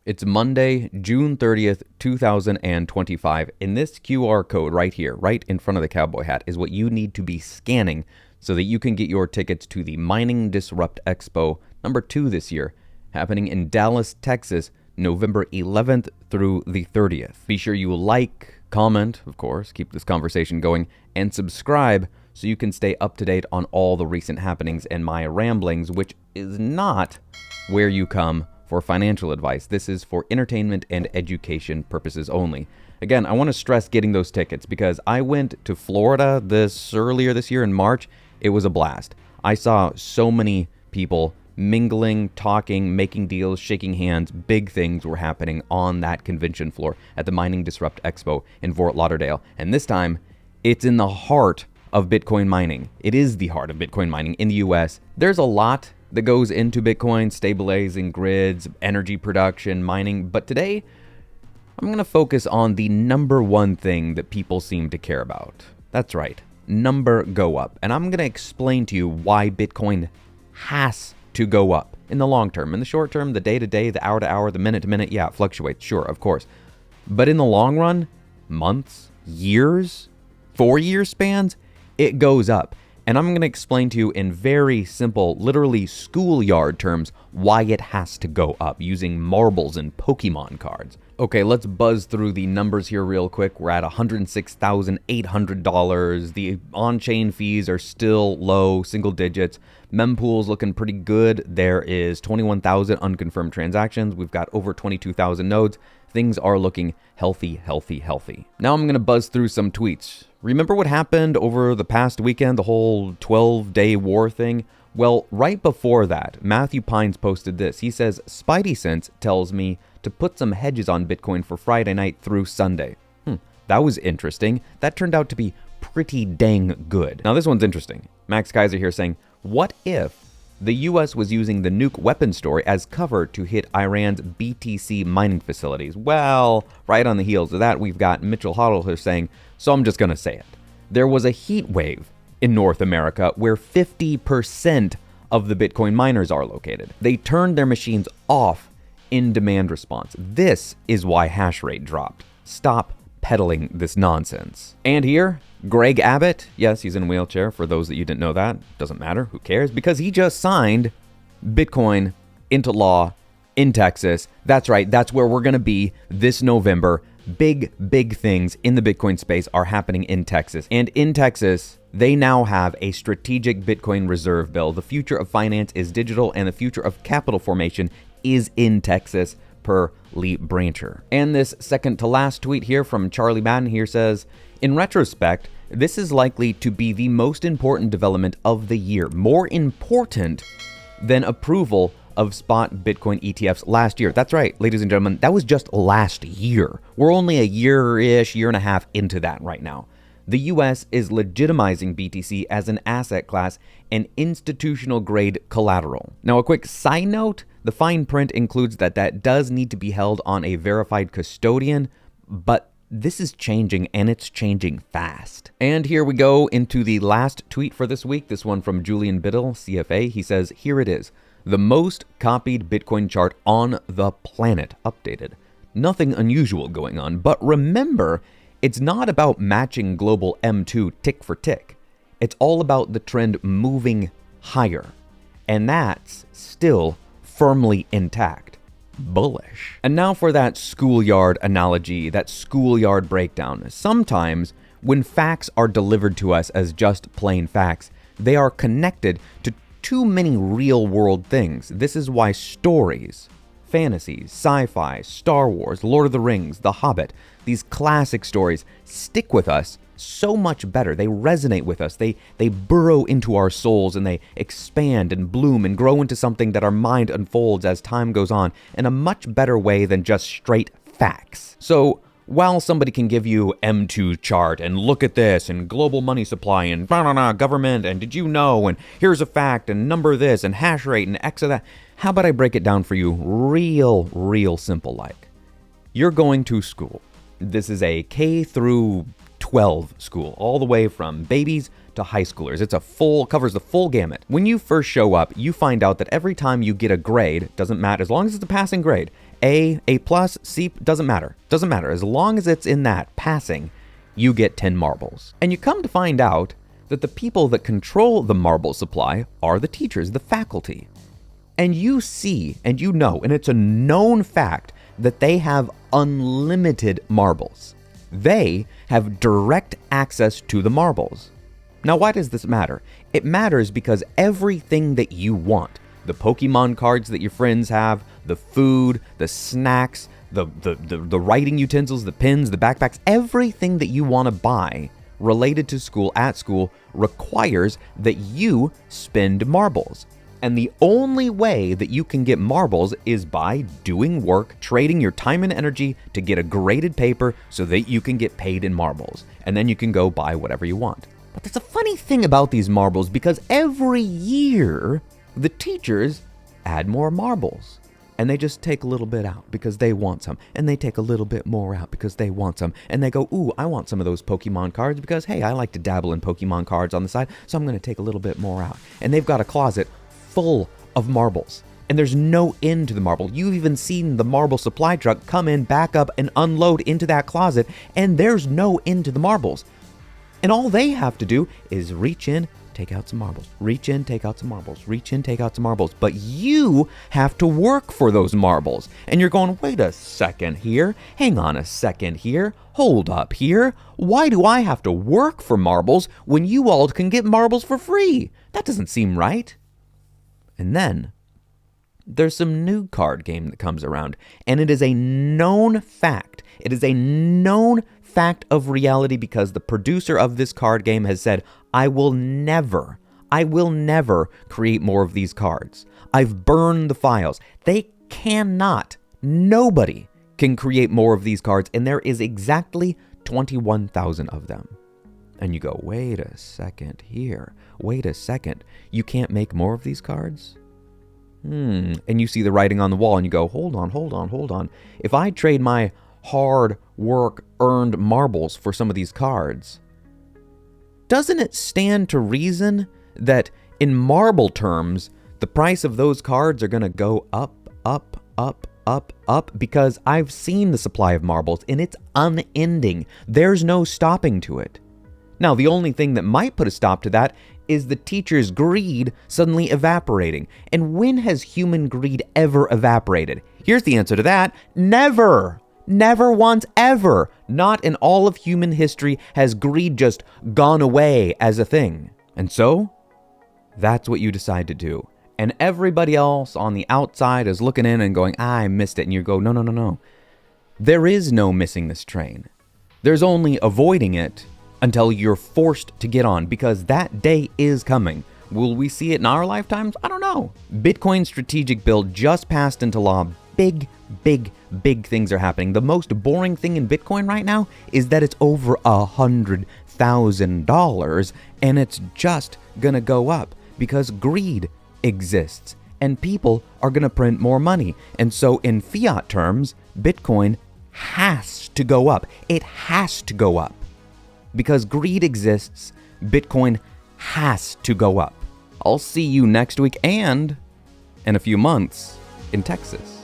It's Monday, June 30th, 2025. And this QR code right here, right in front of the cowboy hat, is what you need to be scanning so that you can get your tickets to the Mining Disrupt Expo #2 this year, happening in Dallas, Texas, November 11th through the 30th. Be sure you like, comment, of course, keep this conversation going, and subscribe so you can stay up to date on all the recent happenings and my ramblings, which is not where you come for financial advice. This is for entertainment and education purposes only. Again, I want to stress getting those tickets because I went to Florida earlier this year in March. It was a blast. I saw so many people mingling, talking, making deals, shaking hands. Big things were happening on that convention floor at the Mining Disrupt Expo in Fort Lauderdale. And this time, it's in the heart of Bitcoin mining. It is the heart of Bitcoin mining in the US. There's a lot that goes into Bitcoin, stabilizing grids, energy production, mining. But today, I'm going to focus on the number one thing that people seem to care about. That's right, number go up. And I'm going to explain to you why Bitcoin has to go up in the long term. In the short term, the day to day, the hour to hour, the minute to minute, yeah, it fluctuates, sure, of course. But in the long run, months, years, 4-year spans, it goes up. And I'm going to explain to you in very simple, literally schoolyard terms, why it has to go up using marbles and Pokemon cards. Okay, let's buzz through the numbers here real quick. We're at $106,800. The on-chain fees are still low, single digits. Mempool's looking pretty good. There is 21,000 unconfirmed transactions. We've got over 22,000 nodes. Things are looking healthy, healthy, healthy. Now I'm going to buzz through some tweets. Remember what happened over the past weekend, the whole 12-day war thing? Well, right before that, Matthew Pines posted this. He says, Spidey Sense tells me to put some hedges on Bitcoin for Friday night through Sunday. That was interesting. That turned out to be pretty dang good. Now this one's interesting. Max Kaiser here saying, what if the US was using the nuke weapon story as cover to hit Iran's BTC mining facilities? Well, right on the heels of that, we've got Mitchell Hoddle here saying, so I'm just going to say it. There was a heat wave in North America where 50% of the Bitcoin miners are located. They turned their machines off in demand response. This is why hash rate dropped. Stop peddling this nonsense. And here, Greg Abbott, yes, he's in a wheelchair. For those that you didn't know that, doesn't matter, who cares? Because he just signed Bitcoin into law in Texas. That's right, that's where we're going to be this November. Big things in the Bitcoin space are happening in Texas. And in Texas, they now have a strategic Bitcoin reserve bill. The future of finance is digital and the future of capital formation is in Texas, per Lee Brancher. And this second to last tweet here from Charlie Madden here says, in retrospect, this is likely to be the most important development of the year, more important than approval of spot Bitcoin ETFs last year. That's right, ladies and gentlemen, that was just last year. We're only a year-ish, year and a half into that right now. The US is legitimizing BTC as an asset class and institutional grade collateral. Now, a quick side note, the fine print includes that does need to be held on a verified custodian, but this is changing and it's changing fast. And here we go into the last tweet for this week. This one from Julian Biddle, CFA. He says, here it is. The most copied Bitcoin chart on the planet updated. Nothing unusual going on, but remember, it's not about matching global M2 tick for tick. It's all about the trend moving higher. And that's still firmly intact. Bullish. And now for that schoolyard analogy, that schoolyard breakdown. Sometimes when facts are delivered to us as just plain facts, they are connected to too many real world things. This is why stories, fantasies, sci-fi, Star Wars, Lord of the Rings, The Hobbit, these classic stories stick with us so much better. They resonate with us. They burrow into our souls and they expand and bloom and grow into something that our mind unfolds as time goes on in a much better way than just straight facts. So while somebody can give you M2 chart and look at this and global money supply and government and did you know and here's a fact and number this and hash rate and X of that, how about I break it down for you real simple like. You're going to school. This is a K through 12 school, all the way from babies to high schoolers. It's covers the full gamut. When you first show up, you find out that every time you get a grade, doesn't matter, as long as it's a passing grade, A plus, C, doesn't matter. Doesn't matter. As long as it's in that passing, you get 10 marbles. And you come to find out that the people that control the marble supply are the teachers, the faculty. And you see, and you know, and it's a known fact that they have unlimited marbles. They have direct access to the marbles. Now, why does this matter? It matters because everything that you want, the Pokemon cards that your friends have, the food, the snacks, the writing utensils, the pens, the backpacks, everything that you want to buy related to school at school requires that you spend marbles. And the only way that you can get marbles is by doing work, trading your time and energy to get a graded paper so that you can get paid in marbles. And then you can go buy whatever you want. But there's a funny thing about these marbles because every year the teachers add more marbles. And they just take a little bit out because they want some. And they take a little bit more out because they want some. And they go, ooh, I want some of those Pokemon cards because, hey, I like to dabble in Pokemon cards on the side. So I'm going to take a little bit more out. And they've got a closet full of marbles. And there's no end to the marble. You've even seen the marble supply truck come in, back up, and unload into that closet. And there's no end to the marbles. And all they have to do is reach in, take out some marbles. Reach in, take out some marbles. Reach in, take out some marbles. But you have to work for those marbles. And you're going, wait a second here. Hang on a second here. Hold up here. Why do I have to work for marbles when you all can get marbles for free? That doesn't seem right. And then there's some new card game that comes around. And it is a known fact. It is a known fact of reality because the producer of this card game has said, I will never create more of these cards. I've burned the files. They cannot, nobody can create more of these cards, and there is exactly 21,000 of them. And you go, wait a second here. Wait a second. You can't make more of these cards? And you see the writing on the wall and you go, hold on. If I trade my hard work earned marbles for some of these cards, doesn't it stand to reason that in marble terms, the price of those cards are going to go up? Because I've seen the supply of marbles and it's unending. There's no stopping to it. Now, the only thing that might put a stop to that is the teacher's greed suddenly evaporating. And when has human greed ever evaporated? Here's the answer to that. Never. Never once ever. Not in all of human history has greed just gone away as a thing. And so, that's what you decide to do. And everybody else on the outside is looking in and going, I missed it. And you go, no. There is no missing this train. There's only avoiding it until you're forced to get on, because that day is coming. Will we see it in our lifetimes? I don't know. Bitcoin's strategic bill just passed into law. Big things are happening. The most boring thing in Bitcoin right now is that it's over $100,000 and it's just gonna go up because greed exists and people are gonna print more money. And so in fiat terms, Bitcoin has to go up. It has to go up. Because greed exists, Bitcoin has to go up. I'll see you next week and in a few months in Texas.